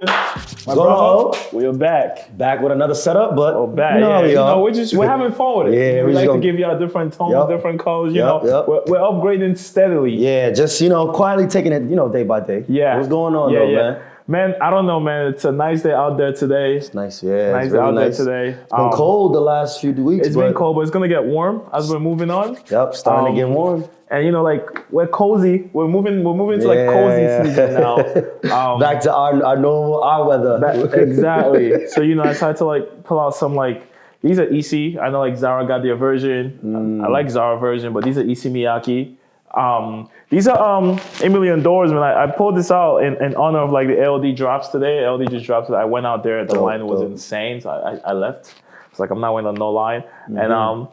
My brother, we're back. Back with another setup, but Back. We're having fun with it. Yeah, we like to give y'all different tones, different colors. We're upgrading steadily. Yeah, just quietly taking it, day by day. Yeah. What's going on, man? Man, I don't know, man. It's a nice day out there today. It's nice, yeah. Nice day out there today. It's been cold the last few weeks. It's been cold, but it's gonna get warm as we're moving on. Yep, starting to get warm. And we're cozy. We're moving to cozy season now. Back to our normal weather. Exactly. So I decided to pull out some these are EC. I know Zara got their version. I like Zara version, but these are EC Miyake. These are Emily Doors, man. I pulled this out in honor of the LD drops today. LD just dropped today. I went out there. The line was insane. So I left. It's I'm not wearing no line. And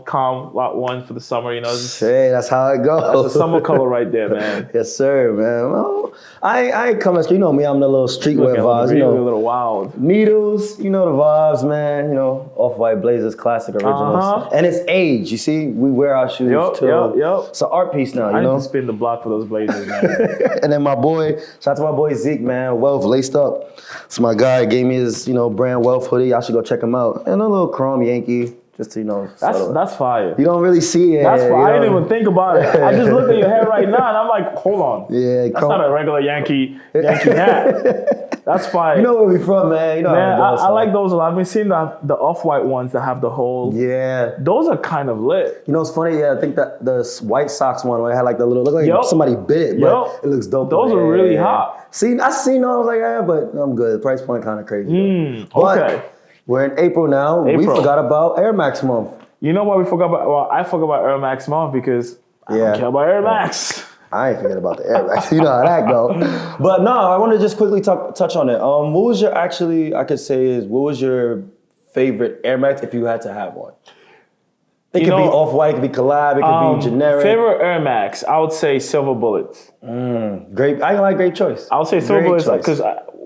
calm lot one for the summer. Hey, that's how it goes. That's the summer color right there, man. Yes, sir, man. Well, I come as me. I'm the little streetwear vibes. A little wild. Needles, the vibes, man. Off-white Blazers, classic originals, and it's age. You see, we wear our shoes too. Yep. It's an art piece now. I need to spin the block for those Blazers, man. And then shout out to my boy Zeke, man. Wealth laced up. So my guy gave me his, brand Wealth hoodie. I should go check him out. And a little chrome Yankee. Just to, that's fire. You don't really see it. That's fire. I didn't even think about it. I just looked at your hair right now and I'm like, hold on. Yeah, that's not a regular Yankee hat. That's fire. You know where we from, man. I like those a lot. I've been seeing the off-white ones that have the whole. Yeah. Those are kind of lit. It's funny. Yeah, I think that the White Sox one where it had the little, look like somebody bit it, but it looks dope. Those are really hot. See, I seen those, but I'm good. The price point kind of crazy. Okay. We're in April now. We forgot about Air Max month. You know why we forgot about? Well, I forgot about Air Max month because I don't care about Air Max. I ain't forget about the Air Max. You know how that go. But no, I want to just quickly touch on it. What was your favorite Air Max if you had to have one? It could be off-white, it could be collab, it could be generic. Favorite Air Max, I would say Silver Bullets. Great. I like great choice. I would say Silver Bullets because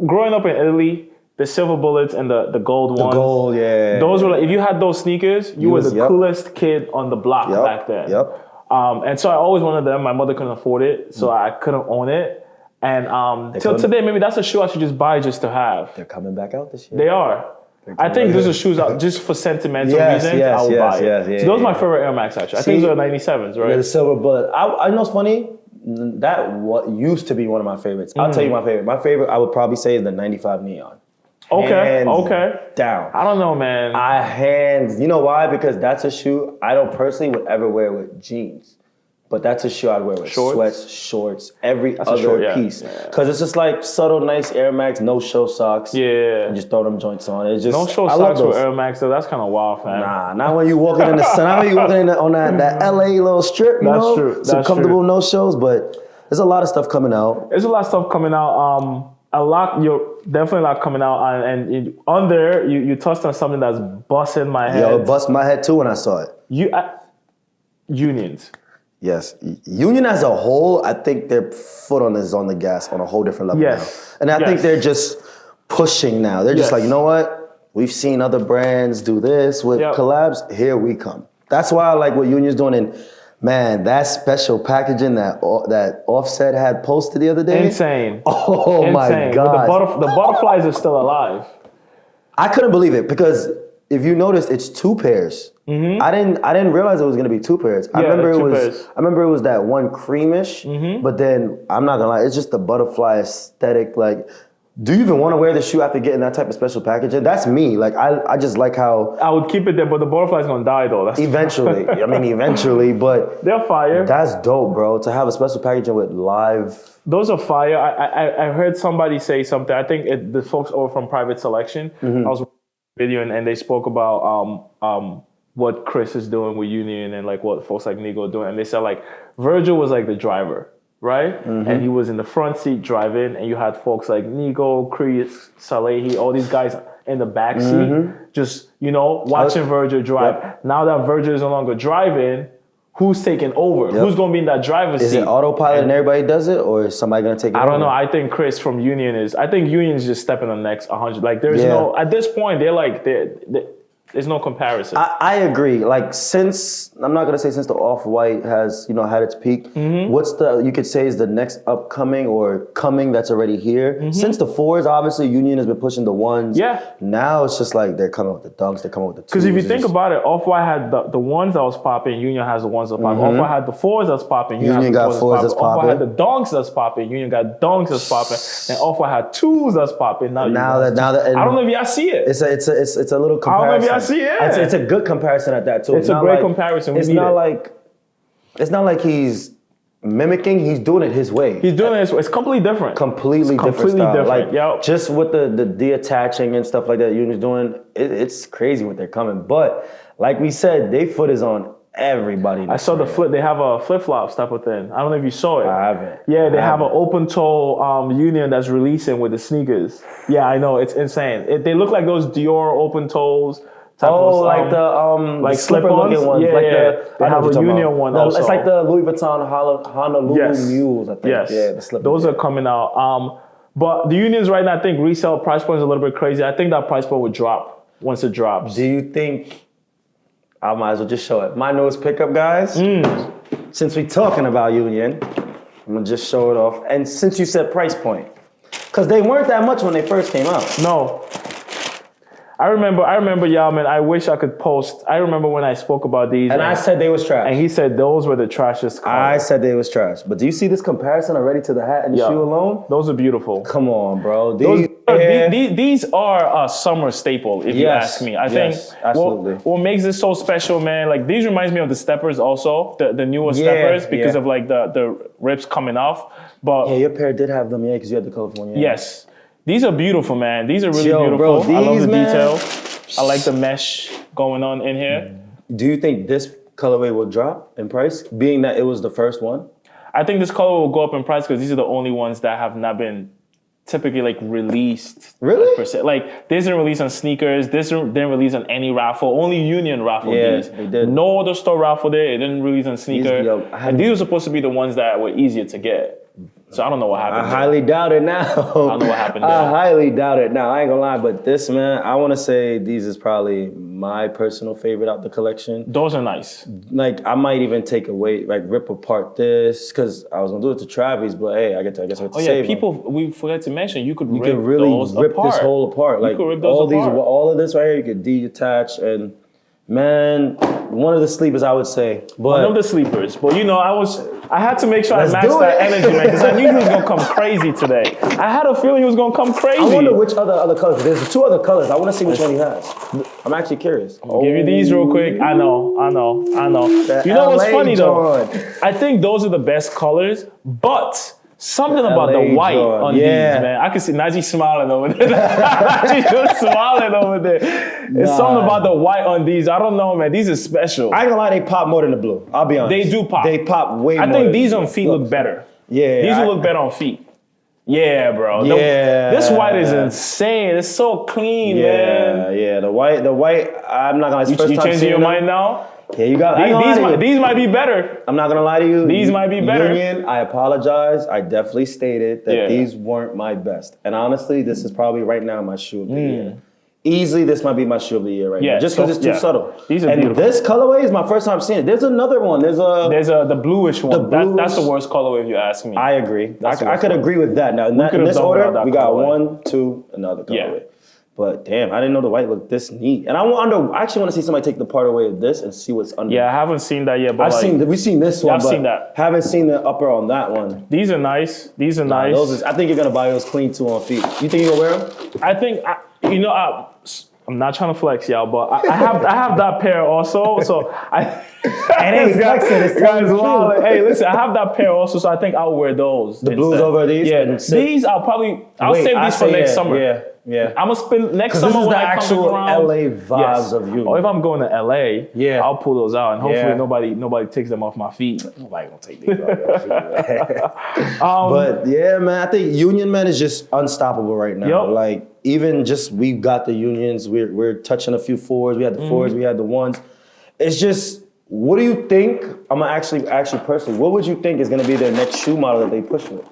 growing up in Italy, the Silver Bullets and the gold ones. The gold, yeah. Those were if you had those sneakers, you were the coolest kid on the block back then. Yep. And so I always wanted them. My mother couldn't afford it, so I couldn't own it. And till today, maybe that's a shoe I should just buy just to have. They're coming back out this year. They are. I think those are shoes out just for sentimental reasons. I would buy it. So those are my favorite Air Max actually. I think those are 97s, right? Yeah, the Silver Bullet. I know it's funny. That used to be one of my favorites. I'll tell you my favorite. My favorite, I would probably say, is the 95 Neon. Okay. Down. I don't know, man. You know why? Because that's a shoe I don't personally would ever wear with jeans. But that's a shoe I'd wear with sweats, shorts, every other piece. Because it's just subtle, nice Air Max, no show socks. Yeah. And just throw them joints on. It's just no show socks with Air Max, though. That's kind of wild, fam. Nah, not when you walking in the sun. Not when you walking on that LA little strip, That's true. Some comfortable no shows, but there's a lot of stuff coming out. There's a lot of stuff coming out. Definitely a lot coming out, and on there, you touched on something that's busting my head. Yo, it bust my head too when I saw it. Unions. Yes, Union as a whole, I think their foot on the gas on a whole different level now, and I think they're just pushing now. They're just you know what? We've seen other brands do this with collabs. Here we come. That's why I like what Union's doing. And man, that special packaging that Offset had posted the other day. Insane. Oh my God. But the butterflies are still alive. I couldn't believe it because if you noticed, it's two pairs. I didn't realize it was gonna be two pairs. I remember it was that one creamish, but then I'm not gonna lie, it's just the butterfly aesthetic. Do you even want to wear the shoe after getting that type of special packaging? That's me. I just like how I would keep it there, but the butterfly's gonna die though. That's eventually. Eventually, but they're fire. That's dope, bro. To have a special packaging with live. Those are fire. I heard somebody say something. I think the folks over from Private Selection. I was video and they spoke about what Chris is doing with Union and what folks like Nigo are doing, and they said Virgil was the driver. Right? And he was in the front seat driving, and you had folks like Nigo, Chris, Salehi, all these guys in the back seat, just, watching Virgil drive. Now that Virgil is no longer driving, who's taking over? Who's going to be in that driver's seat? Is it autopilot and everybody does it, or is somebody going to take it over? I don't know. I think Chris from Union is just stepping on the next 100. There's no, at this point, they're There's no comparison. I agree. Like since I'm not gonna say since the Off-White has had its peak. What's you could say is the next upcoming or coming that's already here? Since the 4s, obviously Union has been pushing the 1s. Yeah. Now it's just like they're coming with the dunks. They're coming with the 2s. Because if you think about it, Off-White had the ones that was popping. Union has the ones that popping. Off-White had the 4s that's popping. Union got 4s that's popping. Off-White had the dunks that's popping. Union got dunks that's popping. And Off-White had 2s that's popping. Now that I don't know if y'all see it. It's a little comparison. I don't know if y'all see it. It's a good comparison at that too. It's a great comparison. It's not like he's mimicking. He's doing it his way. He's doing it. It's completely different. Completely different. Different. Like just with the detaching and stuff like that Union's doing, it's crazy what they're coming. But like we said, their foot is on everybody. I saw the flip. They have a flip flops type of thing. I don't know if you saw it. I haven't. Yeah, they have an open toe Union that's releasing with the sneakers. Yeah, I know. It's insane. They look like those Dior open toes. Like the slipper-looking ones. Yeah. They have a Union one also. It's like the Louis Vuitton Honolulu Mules, I think. Yes. Yeah, the slipper. Those are coming out. But the Unions right now, I think resale price point is a little bit crazy. I think that price point would drop once it drops. Do you think... I might as well just show it. My nose pickup, guys. Since we're talking about Union, I'm going to just show it off. And since you said price point, because they weren't that much when they first came out. No. I remember, y'all, man, I wish I could post. I remember when I spoke about these. And I said they was trash. And he said those were the trashiest colors. I said they was trash. But do you see this comparison already to the hat and the shoe alone? Those are beautiful. Come on, bro. These are a summer staple, if you ask me. I think absolutely. What makes this so special, man, like these reminds me of the Steppers also, the newer Steppers, because of like the rips coming off. But yeah, your pair did have them, because you had the colorful one. Yes. These are beautiful, man. These are really beautiful. Bro, I love the detail. I like the mesh going on in here. Do you think this colorway will drop in price, being that it was the first one? I think this color will go up in price because these are the only ones that have not been typically like released. Really? Per se. Like this didn't release on sneakers. This didn't release on any raffle. Only Union raffled these. They did. No other store raffled it. It didn't release on sneakers. And these were supposed to be the ones that were easier to get. So I don't know what happened. I highly doubt it now. I don't know what happened there. I highly doubt it now. I ain't gonna lie, but this, man, I want to say these is probably my personal favorite out the collection. Those are nice. Like I might even take away, like rip apart this, because I was gonna do it to Travis, but hey, I guess I have to save people. them. We forgot to mention you could really rip this whole apart. Like all of this right here, you could detach and. Man, one of the sleepers, I would say. But one of the sleepers. But I had to make sure I matched that energy, man, because I knew he was gonna come crazy today. I had a feeling he was gonna come crazy. I wonder which other colors. There's 2 other colors. I want to see which one he has. I'm actually curious. I'll give you these real quick. I know. You know what's funny though? I think those are the best colors, but something about the white on these, man. I can see Najee smiling over there. Najee's just smiling over there. It's something about the white on these. I don't know, man. These are special. I ain't gonna lie, they pop more than the blue. I'll be honest. They do pop. They pop way more. I think these on feet look better. Yeah. These will look better on feet. Yeah, bro. This white is insane. It's so clean, man. Yeah, the white, I'm not gonna lie. You changing your mind now? Yeah, you got these might be better. I'm not gonna lie to you. These might be better. Union, I apologize. I definitely stated that these weren't my best. And honestly, this is probably right now my shoe of the year. Easily, this might be my shoe of the year right now. Just because it's too subtle. These are beautiful. This colorway is my first time seeing it. There's another one. There's the bluish one. That's the worst colorway if you ask me. I agree. I could agree with that. Now, in this order, we got 1, 2, another colorway. Yeah. But damn, I didn't know the white looked this neat. And I actually want to see somebody take the part away of this and see what's under. Yeah, I haven't seen that yet. But we've seen this one. I've seen that. Haven't seen the upper on that one. These are nice. Nice. I think you're gonna buy those clean too on feet. You think you're gonna wear them? I think I'm not trying to flex, y'all, but I have that pair also. So ain't flexing. It's guys, hey, listen, I have that pair also, so I think I'll wear those. The blues over these. Yeah, these I'll save these for next summer. Yeah. I'm gonna spend next summer this is when the I actual come around. LA vibes of you. Or if I'm going to LA, I'll pull those out, and hopefully nobody takes them off my feet. Nobody gonna take these off my feet. But yeah, man, I think Union, man, is just unstoppable right now. Yep. Like even just we got the Unions. We're touching a few 4s. We had the 4s. We had the 1s. It's just. What do you think? I'm gonna actually personally. What would you think is gonna be their next shoe model that they push with?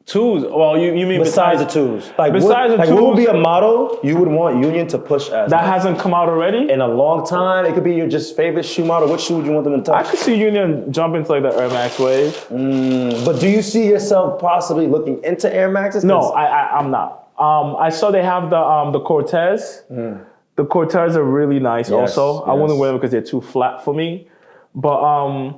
Twos. Well, you mean Besides the twos. Like, besides the twos, what would be a model you would want Union to push as? That hasn't come out already? In a long time. It could be your just favorite shoe model. What shoe would you want them to touch? I could see Union jump into like the Air Max wave. But do you see yourself possibly looking into Air Maxes? No, I'm not. I saw they have the Cortez. The Cortez are really nice also. I wouldn't wear them because they're too flat for me. But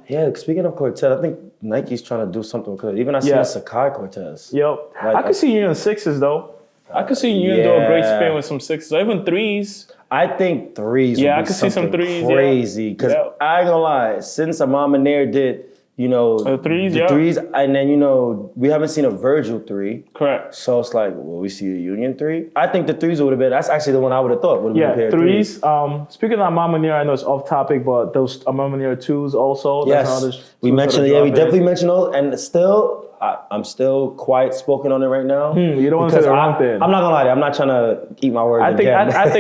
yeah, speaking of Cortez, I think Nike's trying to do something with it. Even I see a Sakai Cortez. Yep. I could see Union 6s though. I could see Union do a great spin with some 6s or even 3s. I think 3s Yeah, would I be could see some something 3s. crazy. Because I ain't gonna lie, since Amama Nair did, you know, the 3s, the 3s, and then, you know, we haven't seen a Virgil 3. Correct. So it's like, will we see a Union 3? I think the 3s would have been, that's actually the one I would have thought would have been a pair of 3s. Speaking of Mama Near, I know it's off topic, but those Mama Near 2s also. Yes, we mentioned it. Yeah, we definitely mentioned those. And still, I'm still quiet spoken on it right now. You don't want to say the wrong thing. I'm not gonna lie to you. I'm not trying to eat my words again. I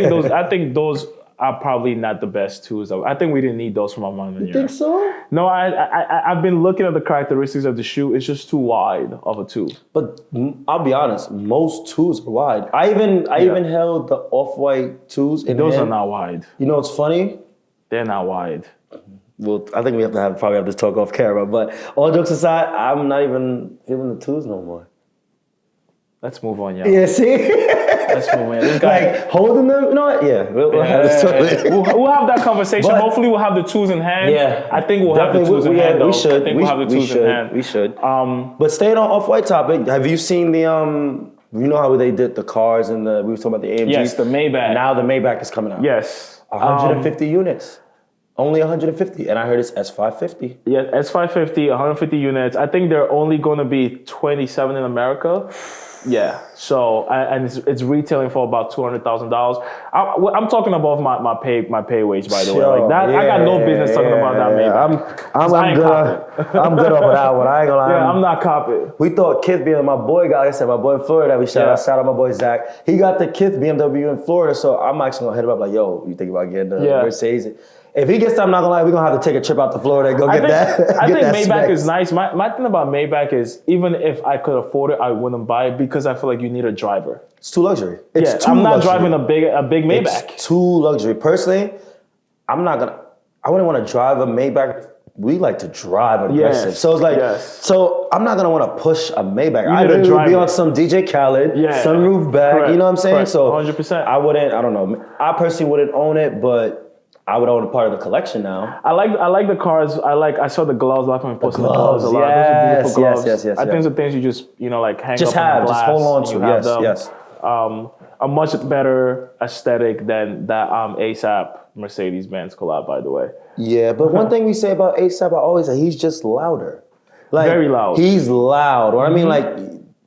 think those are probably not the best 2s. I think we didn't need those from our Mama Near. You think so? No, I've been looking at the characteristics of the shoe. It's just too wide of a 2. But I'll be honest, most 2s are wide. I even held the off-white 2s in Those hand. are not wide. You know what's funny? They're not wide. Well, I think we probably have this talk off camera. But all jokes aside, I'm not even feeling the 2s no more. Let's move on, y'all. Yeah, see? Let's move on. This guy, Like, holding them? You know what? Yeah, we'll have this talk later. we'll have that conversation. But- Hopefully we'll have the 2s in hand. Yeah. I think we'll have the 2s in hand, though. We should. I think we'll have the 2s in hand. We should. But staying on off-white topic, have you seen the, you know how they did the cars and we were talking about the AMGs? Yes, the Maybach. Now the Maybach is coming out. Yes. 150 units. Only 150. And I heard it's S550. Yeah, S550, 150 units. I think there are only going to be 27 in America. Yeah. So, and it's retailing for about $200,000. I'm talking above my pay wage, by the way. Like that, I got no business talking about that. Maybach. I'm good off of that one. I ain't gonna lie. Yeah, I'm not copying. We thought Kith BMW, my boy got, like I said, my boy in Florida, shout out my boy Zach. He got the Kith BMW in Florida, so I'm actually gonna hit him up like, yo, you think about getting the Mercedes? If he gets that, I'm not gonna lie, we're gonna have to take a trip out to Florida and go get that. I think Maybach specs. is nice. My thing about Maybach is even if I could afford it, I wouldn't buy it because I feel like you need a driver. It's too luxury. I'm not driving a big Maybach. It's too luxury. Personally, I wouldn't want to drive a Maybach. We like to drive aggressive. So it's like, so I'm not gonna want to push a Maybach. I'd be on some DJ Khaled, sunroof back, you know what I'm saying? Correct. So 100%. I don't know. I personally wouldn't own it, but I would own a part of the collection now. I like the cars. I saw the gloves. I like when you posted the gloves a lot. Those are beautiful gloves. Yes. I think the things you just like hang just up have, on the glass. just hold on to. Yes. A much better aesthetic than that ASAP Mercedes-Benz collab, by the way. Yeah, but one thing we say about ASAP, I always say he's just louder. Like, very loud. He's loud. Or I mean, like,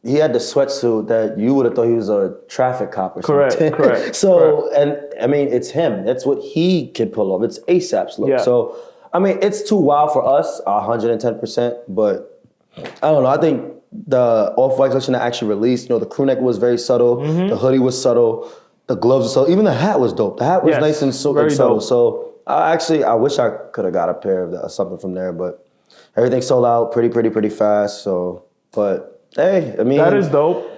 he had the sweatsuit that you would have thought he was a traffic cop or something. Correct. So, and I mean, it's him. That's what he can pull off. It's ASAP's look. Yeah. So, I mean, it's too wild for us, 110%. But I don't know. I think the off-white collection that actually released, the crew neck was very subtle. The hoodie was subtle. The gloves were subtle. Even the hat was dope. The hat was nice and subtle. Dope. So, I wish I could have got a pair of that, something from there. But everything sold out pretty fast. So, but... Hey, I mean... That is dope.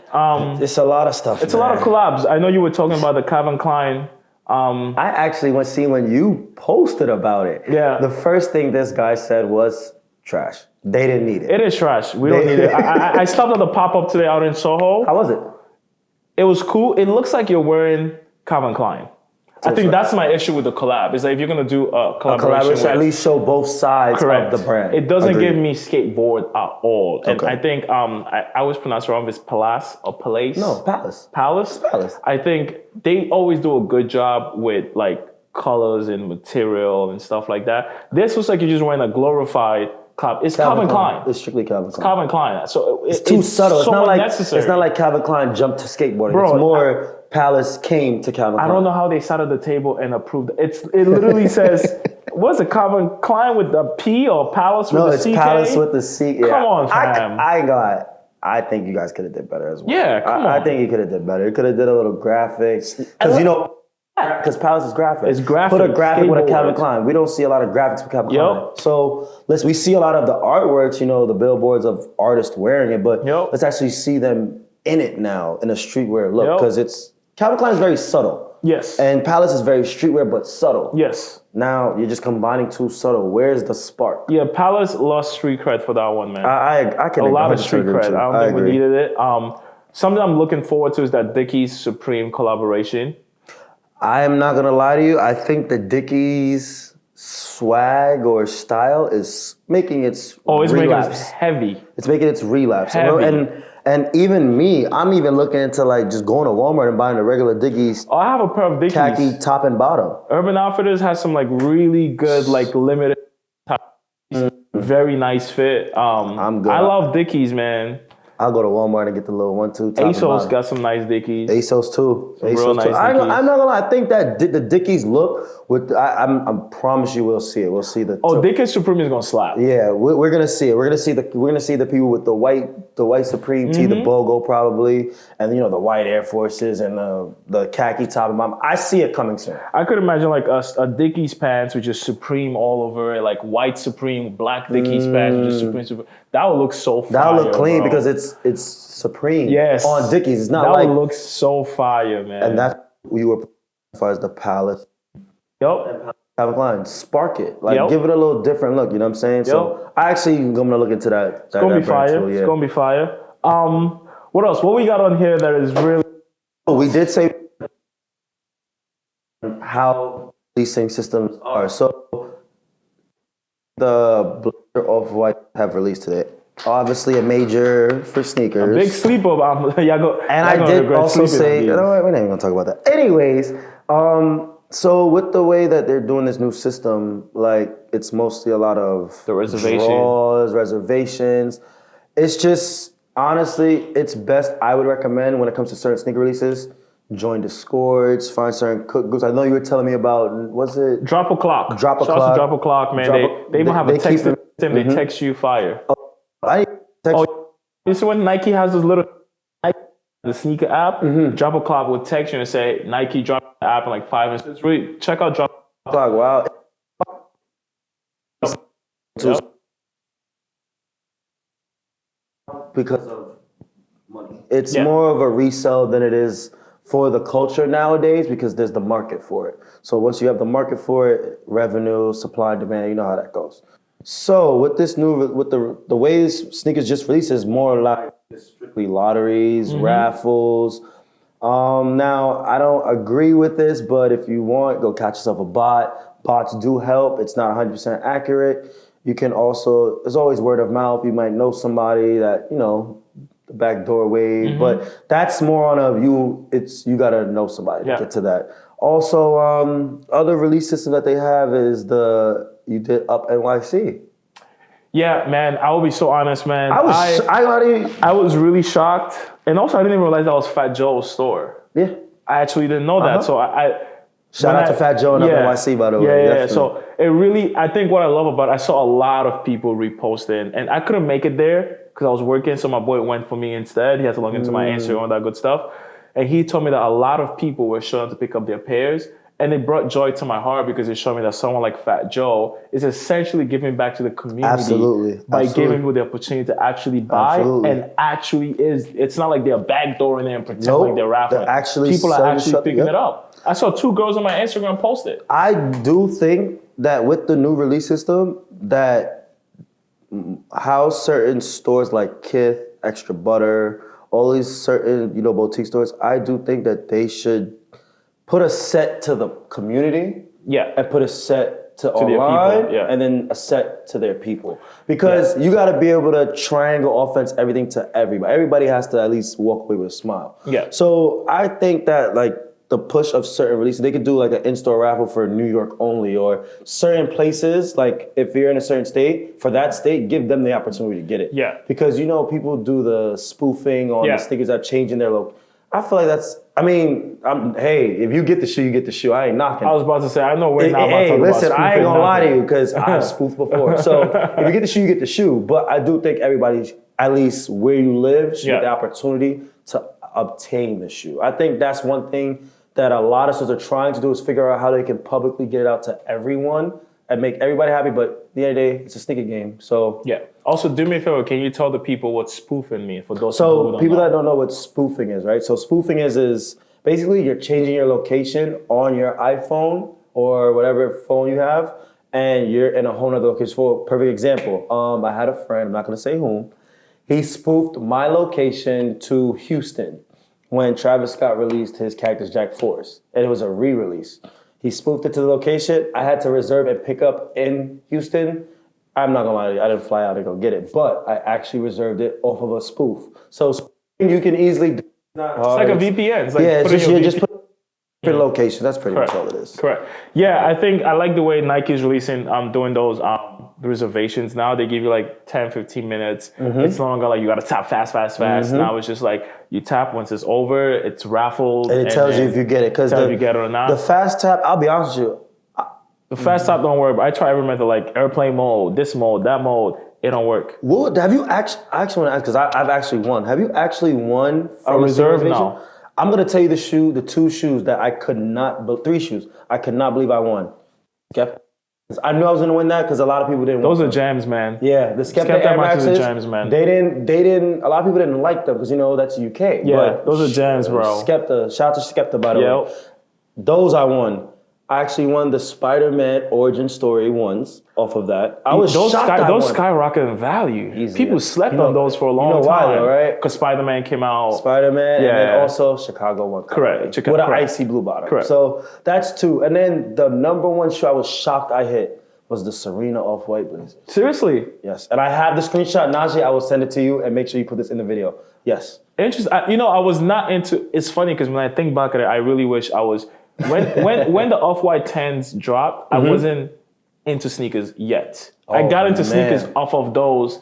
It's a lot of stuff, It's a lot of collabs. I know you were talking about the Calvin Klein. I actually when you posted about it. Yeah. The first thing this guy said was trash. They didn't need it. It is trash. We don't need it. I stopped at the pop-up today out in Soho. How was it? It was cool. It looks like you're wearing Calvin Klein. I think that's my issue with the collab. Is that if you're gonna do a collaboration, at least show both sides of the brand. It doesn't give me skateboard at all. And I think I always pronounce it wrong. It's Palace or Palace? No, Palace. Palace. Palace. I think they always do a good job with like colors and material and stuff like that. This looks like you're just wearing a glorified club. It's Calvin Klein. It's strictly Calvin Klein. Calvin Klein. So it's too subtle. It's not like unnecessary. It's not like Calvin Klein jumped to skateboarding. Bro, it's more Palace came to Calvin Klein. I don't know how they sat at the table and approved it. It literally says, what's it, Calvin Klein with the P or Palace with the CK? No, it's Palace with the C. Yeah. Come on, fam. I ain't gonna. I think you guys could have did better as well. Yeah, come on. I think you could have did better. You could have did a little graphics because Because Palace is graphic. It's graphic. Put a graphic with a Calvin skateboards. Klein. We don't see a lot of graphics with Calvin Klein. So we see a lot of the artworks, the billboards of artists wearing it, but let's actually see them in it now, in a streetwear look. Because Calvin Klein is very subtle. Yes. And Palace is very streetwear, but subtle. Yes. Now you're just combining two subtle. Where's the spark? Yeah, Palace lost street cred for that one, man. I can a lot of street cred. I don't think we needed it. Something I'm looking forward to is that Dickies Supreme collaboration. I am not gonna lie to you. I think the Dickies swag or style is making its relapse. Making it heavy. It's making its relapse. Heavy. And even me, I'm even looking into just going to Walmart and buying the regular Dickies. I have a pair of Dickies. Khaki top and bottom. Urban Outfitters has some really good limited top. Very nice fit. I'm good. I love Dickies, man. I'll go to Walmart and get the little 1-2 top. ASOS got some nice Dickies. ASOS too. Real nice Dickies. I'm not gonna lie. I think that the Dickies look with. I promise you, we'll see it. We'll see the. Dickies Supreme is gonna slap. Yeah, we're gonna see it. We're gonna see the people with the white Supreme tee, the BOGO probably, and the white Air Forces and the khaki top and bottom. I see it coming soon. I could imagine a Dickies pants with just Supreme all over it, white Supreme, black Dickies pants with just Supreme. That would look so fire. That would look clean because it's Supreme. Yes. On Dickies. It's not that would look so fire, man. And that's what you were as far as the Palace. Yep. Calvin Klein, spark it. Give it a little different look, you know what I'm saying? Yep. So I actually am gonna look into that. It's gonna be fire. Too, yeah. It's gonna be fire. What else? What we got on here that is really we did say how these same systems are. So the Blazer Off-White have released today. Obviously a major for sneakers. A big sleeper. I did also say, we're not even gonna talk about that. Anyways, so with the way that they're doing this new system, it's mostly a lot of the reservations. It's just, honestly, it's best, I would recommend when it comes to certain sneaker releases, join Discords, find certain groups. I know you were telling me about, was it? Drop a Clock. Drop a Clock. Drop a Clock, man. They even have a text system. They text you fire. You see when Nike has this little the sneaker app, Drop a Clock will text you and say, Nike drop the app in 5 minutes. It's really, check out Drop a Clock. Wow. Because of money. It's more of a resell than it is for the culture nowadays because there's the market for it. So once you have the market for it, revenue, supply, demand, you know how that goes. So with this with the ways sneakers just released is more like strictly lotteries, raffles. Now I don't agree with this, but if you want, go catch yourself a bot. Bots do help. It's not 100% accurate. You can also, there's always word of mouth. You might know somebody that, the backdoor way, but that's more on you gotta know somebody to get to that. Also, other release system that they have is you did Up NYC. Yeah, man, I will be so honest, man. I was really shocked. And also, I didn't even realize that was Fat Joe's store. Yeah. I actually didn't know that. So shout out to Fat Joe and Up NYC, by the way. Yeah. So it really, I think what I love about it, I saw a lot of people reposting, and I couldn't make it there because I was working, so my boy went for me instead. He had to log into my Instagram and all that good stuff. And he told me that a lot of people were showing up to pick up their pairs. And it brought joy to my heart because it showed me that someone like Fat Joe is essentially giving back to the community by giving people the opportunity to actually buy. And actually it's not like they're backdooring there and pretending like they're raffling. People are actually picking it up. I saw 2 girls on my Instagram post it. I do think that with the new release system, that how certain stores like Kith, Extra Butter, all these certain, boutique stores, I do think that they should put a set to the community, and put a set to online, and then a set to their people. Because you got to be able to triangle offense everything to everybody. Everybody has to at least walk away with a smile. Yeah. So I think that the push of certain releases, they could do an in-store raffle for New York only, or certain places, if you're in a certain state, for that state, give them the opportunity to get it. Yeah. Because people do the spoofing on the stickers that changing their look. I feel like that's, hey, if you get the shoe, you get the shoe. I ain't knocking. I was about to say, I know we're not about to talk about spoofing. I ain't gonna lie to you because I've spoofed before. So if you get the shoe, you get the shoe. But I do think everybody, at least where you live, should get the opportunity to obtain the shoe. I think that's one thing that a lot of stores are trying to do is figure out how they can publicly get it out to everyone and make everybody happy. But at the end of the day, it's a sneaker game. So yeah. Also, do me a favor. Can you tell the people what spoofing means for those people that don't know what spoofing is, right? So spoofing is basically you're changing your location on your iPhone or whatever phone you have, and you're in a whole other location. For a perfect example, I had a friend, I'm not going to say whom, he spoofed my location to Houston when Travis Scott released his Cactus Jack 4s, and it was a re-release. He spoofed it to the location. I had to reserve and pick up in Houston. I'm not gonna lie to you, I didn't fly out to go get it, but I actually reserved it off of a spoof. So you can easily do it's like a VPN. It's like just put your location. That's pretty much all it is. Correct. Yeah, I think I like the way Nike's releasing, doing those reservations now. They give you like 10, 15 minutes. It's no longer like you got to tap fast. Now it's just like you tap once it's over, it's raffled. And it tells you if you get it. Because if you get it or not. The fast tap, I'll be honest with you. The fast tap don't work, but I try every method like airplane mode, this mode, that mode. It don't work. Well, have you actually, I actually want to ask, because I've actually won. Have you actually won from a reserve now? I'm going to tell you the two shoes that I could not, but 3 shoes, I could not believe I won. I knew I was going to win that because a lot of people didn't Those are gems, man. Yeah, the Skepta Air Maxes are gems, man. They didn't, a lot of people didn't like them because, that's UK. Yeah, but those are gems, bro. Skepta, shout out to Skepta, by the way. Those I won. I actually won the Spider-Man origin story ones off of that. I was shocked those skyrocketed in value. Easy, people slept on those for a long time. Why though, right? Because Spider-Man came out. Spider-Man, and then also Chicago one. Correct. With an icy blue bottom. Correct. So that's 2. And then the number 1 shoe I was shocked I hit was the Serena Off-White Blazer. Seriously? Yes. And I have the screenshot. Najee, I will send it to you and make sure you put this in the video. Yes. Interesting. I was not into, it's funny because when I think back at it, I really wish I was, when the Off-White 10s dropped, I wasn't into sneakers yet. I got into sneakers off of those.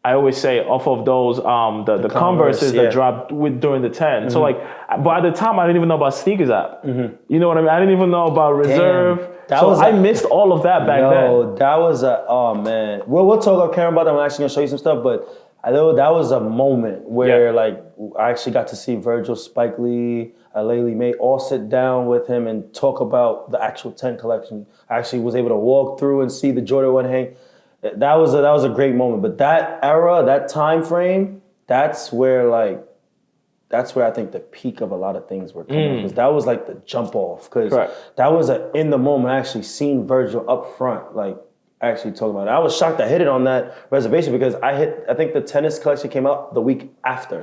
I always say off of those the Converses that dropped during the 10. So like, but at the time I didn't even know about Sneakers app. You know what I mean? I didn't even know about Reserve. I missed all of that back then. That was oh man. We'll talk on camera about that. I'm actually gonna show you some stuff, but I know that was a moment where like I actually got to see Virgil, Spike Lee, Laylee May all sit down with him and talk about the actual 10 collection. I actually was able to walk through and see the Jordan 1 hang. That was a great moment. But that era, that time frame, that's where I think the peak of a lot of things were coming. Because that was like the jump off. Because that was in the moment I actually seen Virgil up front, like actually talking about it. I was shocked I hit it on that reservation because I think the tennis collection came out the week after.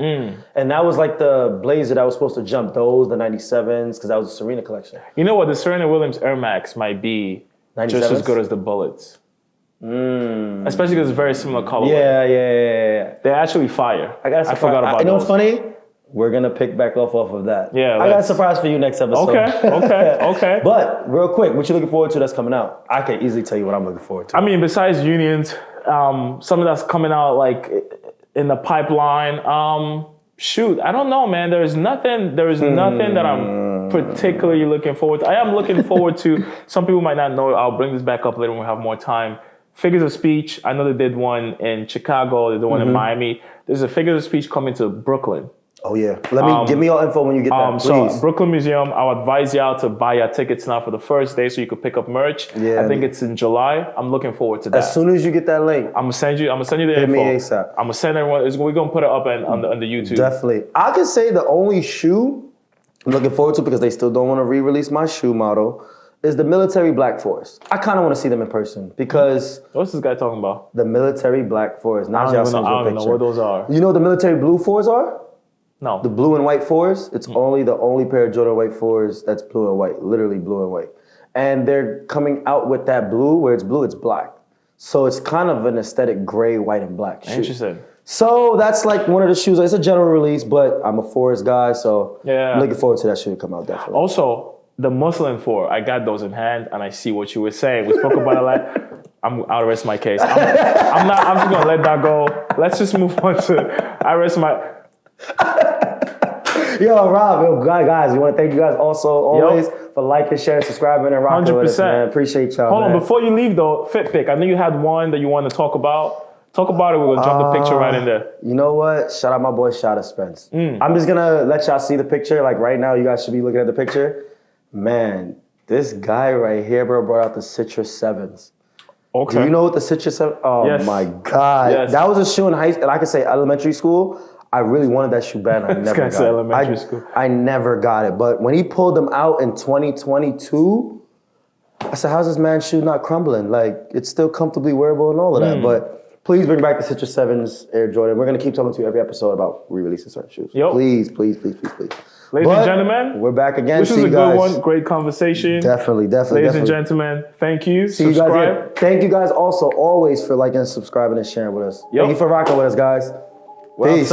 And that was like the blazer that was supposed to jump those, the 97s, because that was the Serena collection. You know what? The Serena Williams Air Max might be 97s? Just as good as the Bullets. Especially because it's very similar color. Yeah. They're actually fire. I forgot about You know those. what's funny? We're going to pick back off of that. Yeah. I got a surprise for you next episode. Okay. But real quick, what you looking forward to that's coming out? I can easily tell you what I'm looking forward to. I mean, besides Unions, something that's coming out like in the pipeline. I don't know, man. There's nothing that I'm particularly looking forward to. I am looking forward to, some people might not know, I'll bring this back up later when we have more time. Figures of Speech. I know they did one in Chicago, they did one in Miami. There's a Figures of Speech coming to Brooklyn. Oh yeah. Give me your info when you get that, please. So Brooklyn Museum, I'll advise y'all to buy your tickets now for the first day so you could pick up merch. Yeah. I think it's in July. I'm looking forward to that. As soon as you get that link, I'm gonna send you the info. Hit me ASAP. I'm gonna send everyone. We're gonna put it up on the YouTube. Definitely. I can say the only shoe I'm looking forward to, because they still don't want to re-release my shoe model, is the military Black Forest. I kind of want to see them in person because... What's this guy talking about? The military Black Forest. I don't even know what those are. You know what the military blue 4s are? No. The blue and white 4s? It's only the only pair of Jordan white 4s that's blue and white. Literally blue and white. And they're coming out with that blue. Where it's blue, it's black. So it's kind of an aesthetic gray, white, and black shoe. Interesting. So that's like one of the shoes. It's a general release, but I'm a Forest guy, so I'm looking forward to that shoe to come out, definitely. Also, the Muslim 4, I got those in hand, and I see what you were saying. We spoke about it like, I'll rest my case. I'm just gonna let that go. Let's just move on to, I rest my... Yo, Rob, guys, we want to thank you guys also always for liking, sharing, subscribing, and rocking with us, man. Appreciate y'all, Hold on, before you leave though, Fit Pick, I know you had one that you wanted to talk about. Talk about it. We're gonna drop the picture right in there. You know what? Shout out my boy Shada Spence. I'm just gonna let y'all see the picture. Like right now, you guys should be looking at the picture. Man, this guy right here, bro, brought out the Citrus 7s. Okay. Do you know what the Citrus 7? Oh Yes. my God. Yes. That was a shoe in high school, and I could say elementary school. I really wanted that shoe bad, and I never got it. Elementary school. I never got it. But when he pulled them out in 2022, I said, how's this man's shoe not crumbling? Like, it's still comfortably wearable and all of that. But please bring back the Citrus 7s Air Jordan. We're going to keep talking to you every episode about re-releasing certain shoes. Yep. Please, please, please, please, please. Ladies and gentlemen, we're back again. This was a good one. Great conversation. Definitely. Ladies and gentlemen, thank you. See you guys here. Thank you guys also always for liking, subscribing, and sharing with us. Thank you for rocking with us, guys. Peace.